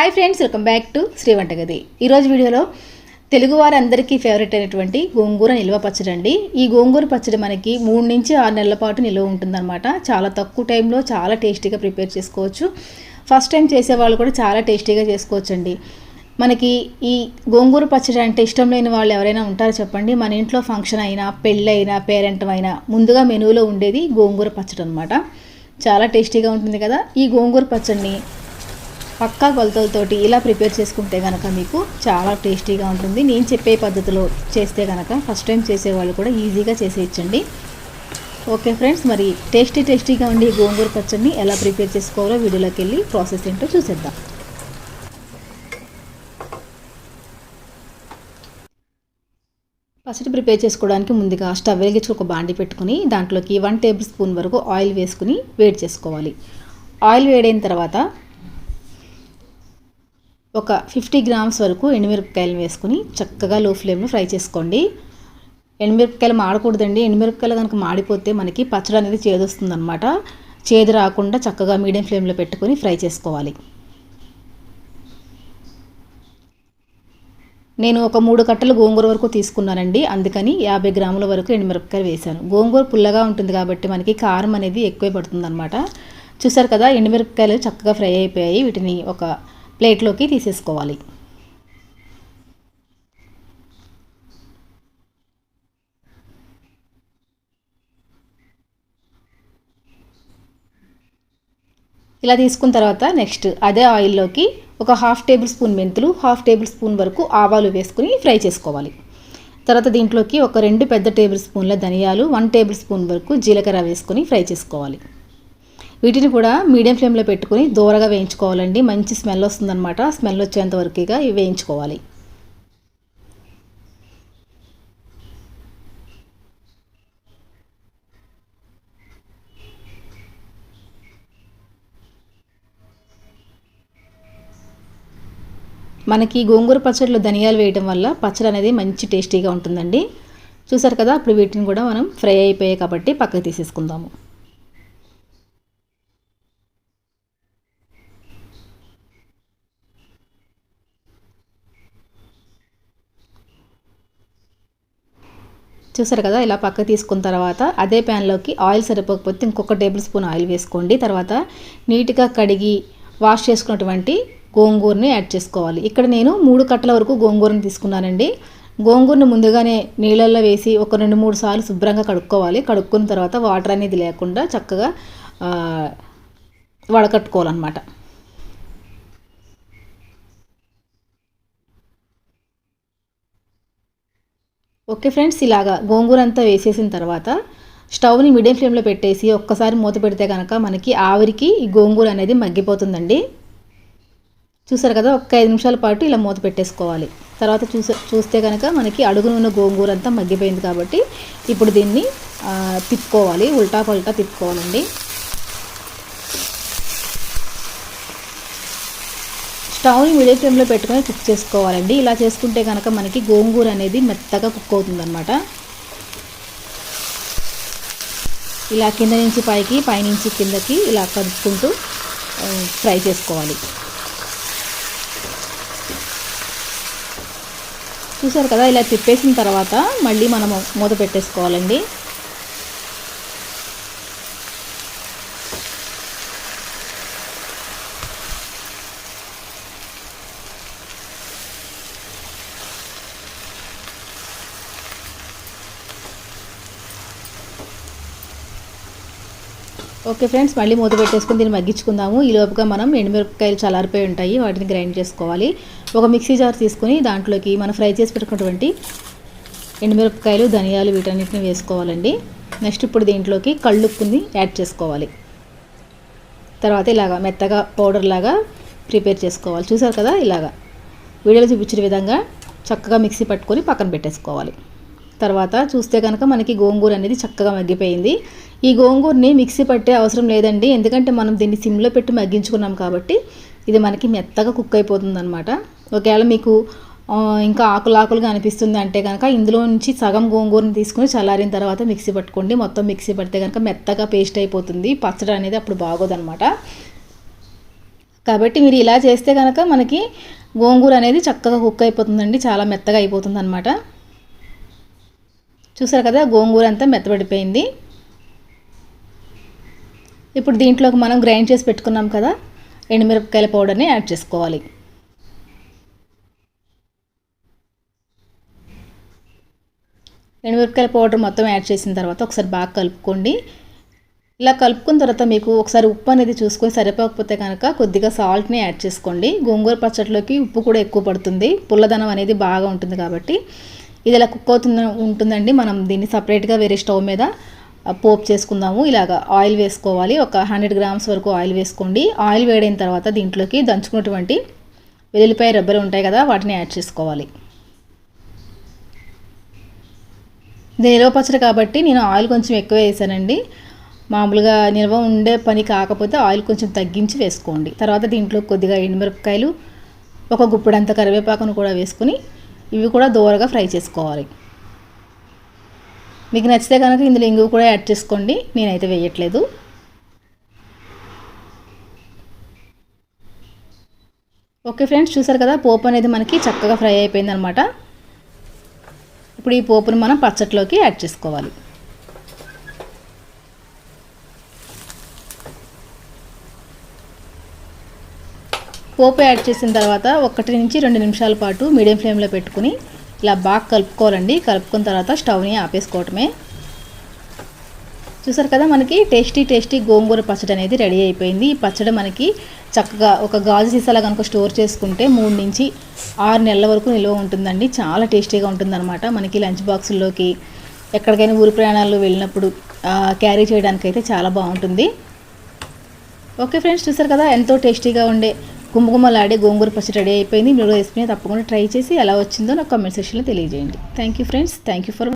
Hi friends, welcome back to Shri Vantagadi. ఈరోజు వీడియోలో తెలుగు వారందరికీ ఫేవరెట్ అయినటువంటి గోంగూర నిల్వ పచ్చడి అండి. ఈ గోంగూర పచ్చడి మనకి 3 నుంచి 6 నెలల పాటు నిల్వ ఉంటుందన్నమాట. చాలా తక్కువ టైంలో చాలా టేస్టీగా ప్రిపేర్ చేసుకోవచ్చు. ఫస్ట్ టైం చేసేవాళ్ళు కూడా చాలా టేస్టీగా చేసుకోవచ్చండి. మనకి ఈ గోంగూర పచ్చడి అంటే ఇష్టం లేని వాళ్ళు ఎవరైనా ఉంటారో చెప్పండి. మన ఇంట్లో ఫంక్షన్ అయినా, పెళ్ళైనా, పేరెంట్ అయినా ముందుగా మెనూలో ఉండేది గోంగూర పచ్చడి అనమాట. చాలా టేస్టీగా ఉంటుంది కదా. ఈ గోంగూర పచ్చడిని పక్కా కొలతలతోటి ఇలా ప్రిపేర్ చేసుకుంటే కనుక మీకు చాలా టేస్టీగా ఉంటుంది. నేను చెప్పే పద్ధతిలో చేస్తే కనుక ఫస్ట్ టైం చేసేవాళ్ళు కూడా ఈజీగా చేసేయచ్చండి. ఓకే ఫ్రెండ్స్, మరి టేస్టీగా ఉండి గోంగూర పచ్చడిని ఎలా ప్రిపేర్ చేసుకోవాలో వీడియోలోకి వెళ్ళి ప్రాసెస్ ఏంటో చూసేద్దాం. పచ్చడి ప్రిపేర్ చేసుకోవడానికి ముందుగా స్టవ్ వెలిగించి ఒక బాండి పెట్టుకుని దాంట్లోకి 1 టేబుల్ స్పూన్ వరకు ఆయిల్ వేసుకుని వేడి చేసుకోవాలి. ఆయిల్ వేడైన తర్వాత ఒక 50 గ్రామ్స్ వరకు ఎండుమిరపకాయలు వేసుకుని చక్కగా లో ఫ్లేమ్లో ఫ్రై చేసుకోండి. ఎండుమిరపకాయలు మాడకూడదండి. ఎండుమిరపకాయలు కనుక మాడిపోతే మనకి పచ్చడి అనేది చేదొస్తుంది అనమాట. చేదు రాకుండా చక్కగా మీడియం ఫ్లేమ్లో పెట్టుకొని ఫ్రై చేసుకోవాలి. నేను ఒక 3 కట్టలు గోంగూర వరకు తీసుకున్నానండి. అందుకని 50 గ్రాముల వరకు ఎండుమిరపకాయలు వేసాను. గోంగూర పుల్లగా ఉంటుంది కాబట్టి మనకి కారం అనేది ఎక్కువే పడుతుంది అనమాట. చూసారు కదా, ఎండుమిరపకాయలు చక్కగా ఫ్రై అయిపోయాయి. వీటిని ఒక ప్లేట్లోకి తీసేసుకోవాలి. ఇలా తీసుకున్న తర్వాత నెక్స్ట్ అదే ఆయిల్లోకి ఒక 1/2 టేబుల్ స్పూన్ మెంతులు, 1/2 టేబుల్ స్పూన్ వరకు ఆవాలు వేసుకుని ఫ్రై చేసుకోవాలి. తర్వాత దీంట్లోకి ఒక 2 పెద్ద టేబుల్ స్పూన్ల ధనియాలు, 1 టేబుల్ స్పూన్ వరకు జీలకర్ర వేసుకొని ఫ్రై చేసుకోవాలి. వీటిని కూడా మీడియం ఫ్లేమ్లో పెట్టుకొని దూరగా వేయించుకోవాలండి. మంచి స్మెల్ వస్తుందన్నమాట. స్మెల్ వచ్చేంత వరకుగా వేయించుకోవాలి. మనకి గోంగూర పచ్చడిలో ధనియాలు వేయడం వల్ల పచ్చడి అనేది మంచి టేస్టీగా ఉంటుందండి. చూసారు కదా, ఇప్పుడు వీటిని కూడా మనం ఫ్రై అయిపోయాయి కాబట్టి పక్కకు తీసేసుకుందాము. చూసారు కదా, ఇలా పక్క తీసుకున్న తర్వాత అదే ప్యాన్లోకి ఆయిల్ సరిపోకపోతే ఇంకొక టేబుల్ స్పూన్ ఆయిల్ వేసుకోండి. తర్వాత నీట్గా కడిగి వాష్ చేసుకున్నటువంటి గోంగూరని యాడ్ చేసుకోవాలి. ఇక్కడ నేను 3 కట్టల వరకు గోంగూరని తీసుకున్నానండి. గోంగూరను ముందుగానే నీళ్ళల్లో వేసి ఒక 2-3 సార్లు శుభ్రంగా కడుక్కోవాలి. కడుక్కున్న తర్వాత వాటర్ అనేది లేకుండా చక్కగా వడకట్టుకోవాలన్నమాట. ఓకే ఫ్రెండ్స్, ఇలాగా గోంగూర అంతా వేసేసిన తర్వాత స్టవ్ని మీడియం ఫ్లేమ్లో పెట్టేసి ఒక్కసారి మూత పెడితే కనుక మనకి ఆవిరికి ఈ గోంగూర అనేది మగ్గిపోతుందండి. చూసారు కదా, ఒక 5 నిమిషాల పాటు ఇలా మూత పెట్టేసుకోవాలి. తర్వాత చూస్తే కనుక మనకి అడుగునున్న గోంగూర అంతా మగ్గిపోయింది కాబట్టి ఇప్పుడు దీన్ని తిప్పుకోవాలి. ఉల్టా పల్టా తిప్పుకోవాలండి. స్టవ్ని మీడియం ఫ్లేమ్లో పెట్టుకొని కుక్ చేసుకోవాలండి. ఇలా చేసుకుంటే కనుక మనకి గోంగూర అనేది మెత్తగా కుక్ అవుతుందన్నమాట. ఇలా కింద నుంచి పైకి, పైనుంచి కిందకి ఇలా కలుపుకుంటూ ఫ్రై చేసుకోవాలి. చూసారు కదా, ఇలా తిప్పేసిన తర్వాత మళ్ళీ మనము మూత పెట్టేసుకోవాలండి. ఓకే ఫ్రెండ్స్, మళ్ళీ మూత పెట్టేసుకుని దీన్ని మగ్గించుకుందాము. ఈ లోపుగా మనం ఎండుమిరపకాయలు చల్లారిపోయి ఉంటాయి, వాటిని గ్రైండ్ చేసుకోవాలి. ఒక మిక్సీ జార్ తీసుకుని దాంట్లోకి మనం ఫ్రై చేసి పెట్టుకున్నటువంటి ఎండుమిరపకాయలు, ధనియాలు వీటన్నిటిని వేసుకోవాలండి. నెక్స్ట్ ఇప్పుడు దీంట్లోకి కళ్ళుప్పుని యాడ్ చేసుకోవాలి. తర్వాత ఇలాగా మెత్తగా పౌడర్ లాగా ప్రిపేర్ చేసుకోవాలి. చూసారు కదా, ఇలాగా వీడియోలో చూపించిన విధంగా చక్కగా మిక్సీ పట్టుకొని పక్కన పెట్టేసుకోవాలి. తర్వాత చూస్తే కనుక మనకి గోంగూర అనేది చక్కగా మగ్గిపోయింది. ఈ గోంగూరని మిక్సీ పట్టే అవసరం లేదండి, ఎందుకంటే మనం దీన్ని సిమ్లో పెట్టి మగ్గించుకున్నాం కాబట్టి ఇది మనకి మెత్తగా కుక్ అయిపోతుంది అనమాట. ఒకవేళ మీకు ఇంకా ఆకులాకులుగా అనిపిస్తుంది అంటే కనుక ఇందులో నుంచి సగం గోంగూరని తీసుకుని చల్లారిన తర్వాత మిక్సీ పట్టుకోండి. మొత్తం మిక్సీ పడితే కనుక మెత్తగా పేస్ట్ అయిపోతుంది. పచ్చడి అనేది అప్పుడు బాగోదన్నమాట. కాబట్టి మీరు ఇలా చేస్తే కనుక మనకి గోంగూర అనేది చక్కగా కుక్ అయిపోతుందండి, చాలా మెత్తగా అయిపోతుంది అనమాట. చూసారు కదా, గోంగూర అంతా మెత్తబడిపోయింది. ఇప్పుడు దీంట్లోకి మనం గ్రైండ్ చేసి పెట్టుకున్నాం కదా ఎండుమిరపకాయల పౌడర్ని యాడ్ చేసుకోవాలి. ఎండుమిరపకాయల పౌడర్ మొత్తం యాడ్ చేసిన తర్వాత ఒకసారి బాగా కలుపుకోండి. ఇలా కలుపుకున్న తర్వాత మీకు ఒకసారి ఉప్పు అనేది చూసుకొని సరిపోకపోతే కనుక కొద్దిగా సాల్ట్ని యాడ్ చేసుకోండి. గోంగూర పచ్చడిలోకి ఉప్పు కూడా ఎక్కువ పడుతుంది, పుల్లదనం అనేది బాగా ఉంటుంది కాబట్టి. ఇది ఇలా కుక్ ఉంటుందండి. మనం దీన్ని సపరేట్గా వేరే స్టవ్ మీద పోపు చేసుకుందాము. ఇలాగా ఆయిల్ వేసుకోవాలి. ఒక 100 గ్రామ్స్ వరకు ఆయిల్ వేసుకోండి. ఆయిల్ వేడైన తర్వాత దీంట్లోకి దంచుకున్నటువంటి వెల్లుల్లిపాయ రెబ్బలు ఉంటాయి కదా, వాటిని యాడ్ చేసుకోవాలి. నిల్వ పచ్చడి కాబట్టి నేను ఆయిల్ కొంచెం ఎక్కువ వేసానండి. మామూలుగా నిల్వ ఉండే పని కాకపోతే ఆయిల్ కొంచెం తగ్గించి వేసుకోండి. తర్వాత దీంట్లో కొద్దిగా ఎండుమిరపకాయలు, ఒక గుప్పెడంత కరివేపాకును కూడా వేసుకుని ఇవి కూడా దోరగా ఫ్రై చేసుకోవాలి. మీకు నచ్చితే కనుక ఇందులో ఇంగువ కూడా యాడ్ చేసుకోండి, నేనైతే వేయట్లేదు. ఓకే ఫ్రెండ్స్, చూసారు కదా పోపు అనేది మనకి చక్కగా ఫ్రై అయిపోయింది అనమాట. ఇప్పుడు ఈ పోపును మనం పచ్చట్లోకి యాడ్ చేసుకోవాలి. పోపు యాడ్ చేసిన తర్వాత 1 నుంచి 2 నిమిషాల పాటు మీడియం ఫ్లేమ్లో పెట్టుకుని ఇలా బాగా కలుపుకోవాలండి. కలుపుకున్న తర్వాత స్టవ్ని ఆపేసుకోవటమే. చూసారు కదా, మనకి టేస్టీ గోంగూర పచ్చడి అనేది రెడీ అయిపోయింది. ఈ పచ్చడి మనకి చక్కగా ఒక గాజు సీసాలా కనుక స్టోర్ చేసుకుంటే 3 నుంచి 6 నెలల వరకు నిల్వ ఉంటుందండి. చాలా టేస్టీగా ఉంటుందన్నమాట. మనకి లంచ్ బాక్సుల్లోకి ఎక్కడికైనా ఊరి ప్రయాణాల్లో వెళ్ళినప్పుడు క్యారీ చేయడానికి అయితే చాలా బాగుంటుంది. ఓకే ఫ్రెండ్స్, చూసారు కదా ఎంతో టేస్టీగా ఉండే గుమ్మగుమ్మలాడే గోంగూర పచ్చడి రెడీ అయిపోయింది. మీరు రెసిపీని తప్పకుండా ట్రై చేసి ఎలా వచ్చిందో నాకు కామెంట్ సెక్షన్లో తెలియజేయండి. Thank you friends, thank you for